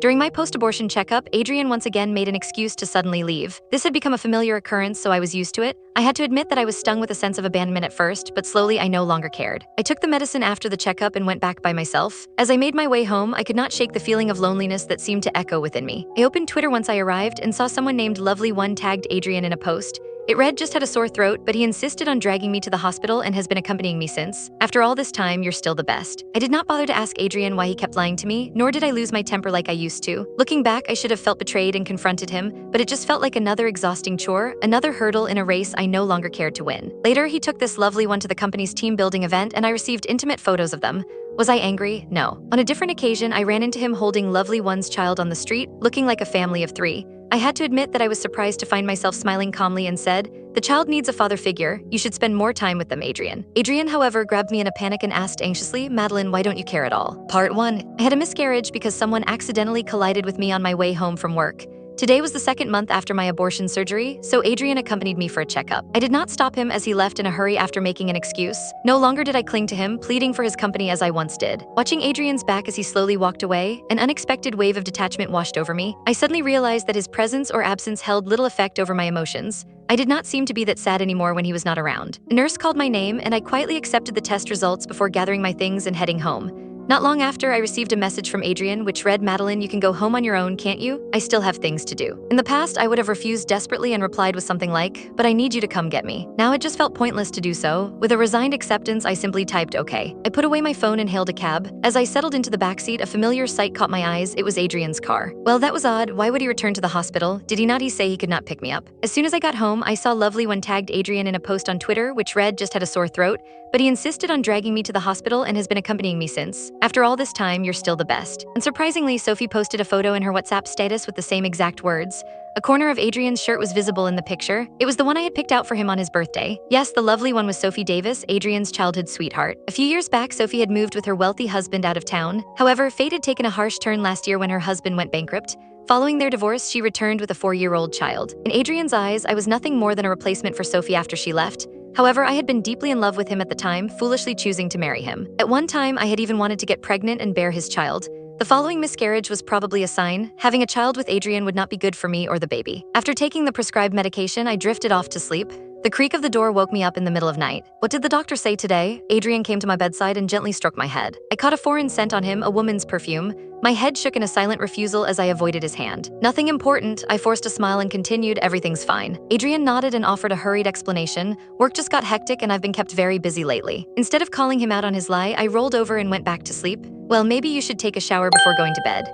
During my post-abortion checkup, Adrian once again made an excuse to suddenly leave. This had become a familiar occurrence, so I was used to it. I had to admit that I was stung with a sense of abandonment at first, but slowly I no longer cared. I took the medicine after the checkup and went back by myself. As I made my way home, I could not shake the feeling of loneliness that seemed to echo within me. I opened Twitter once I arrived and saw someone named Lovely1 tagged Adrian in a post. It read, "Just had a sore throat, but he insisted on dragging me to the hospital and has been accompanying me since. After all this time, you're still the best." I did not bother to ask Adrian why he kept lying to me, nor did I lose my temper like I used to. Looking back, I should have felt betrayed and confronted him, but it just felt like another exhausting chore, another hurdle in a race I no longer cared to win. Later, he took this Lovely1 to the company's team building event and I received intimate photos of them. Was I angry? No. On a different occasion, I ran into him holding Lovely1's child on the street, looking like a family of 3. I had to admit that I was surprised to find myself smiling calmly and said, "The child needs a father figure. You should spend more time with them, Adrian." Adrian, however, grabbed me in a panic and asked anxiously, "Madeline, why don't you care at all?" Part 1. I had a miscarriage because someone accidentally collided with me on my way home from work. Today was the 2nd month after my abortion surgery, so Adrian accompanied me for a checkup. I did not stop him as he left in a hurry after making an excuse. No longer did I cling to him, pleading for his company as I once did. Watching Adrian's back as he slowly walked away, an unexpected wave of detachment washed over me. I suddenly realized that his presence or absence held little effect over my emotions. I did not seem to be that sad anymore when he was not around. A nurse called my name, and I quietly accepted the test results before gathering my things and heading home. Not long after, I received a message from Adrian which read, "Madeline, you can go home on your own, can't you? I still have things to do." In the past, I would have refused desperately and replied with something like, "But I need you to come get me." Now it just felt pointless to do so. With a resigned acceptance, I simply typed okay. I put away my phone and hailed a cab. As I settled into the backseat, a familiar sight caught my eyes. It was Adrian's car. Well, that was odd. Why would he return to the hospital? Did he not say he could not pick me up? As soon as I got home, I saw Lovely1 tagged Adrian in a post on Twitter which read, "Just had a sore throat, but he insisted on dragging me to the hospital and has been accompanying me since. After all this time, you're still the best." And surprisingly, Sophie posted a photo in her WhatsApp status with the same exact words. A corner of Adrian's shirt was visible in the picture. It was the one I had picked out for him on his birthday. Yes, the Lovely1 was Sophie Davis, Adrian's childhood sweetheart. A few years back, Sophie had moved with her wealthy husband out of town. However, fate had taken a harsh turn last year when her husband went bankrupt. Following their divorce, she returned with a 4-year-old child. In Adrian's eyes, I was nothing more than a replacement for Sophie after she left. However, I had been deeply in love with him at the time, foolishly choosing to marry him. At one time, I had even wanted to get pregnant and bear his child. The following miscarriage was probably a sign. Having a child with Adrian would not be good for me or the baby. After taking the prescribed medication, I drifted off to sleep. The creak of the door woke me up in the middle of night. What did the doctor say today? Adrian came to my bedside and gently stroked my head. I caught a foreign scent on him, a woman's perfume. My head shook in a silent refusal as I avoided his hand. "Nothing important." I forced a smile and continued, "Everything's fine." Adrian nodded and offered a hurried explanation. "Work just got hectic and I've been kept very busy lately." Instead of calling him out on his lie, I rolled over and went back to sleep. "Well, maybe you should take a shower before going to bed."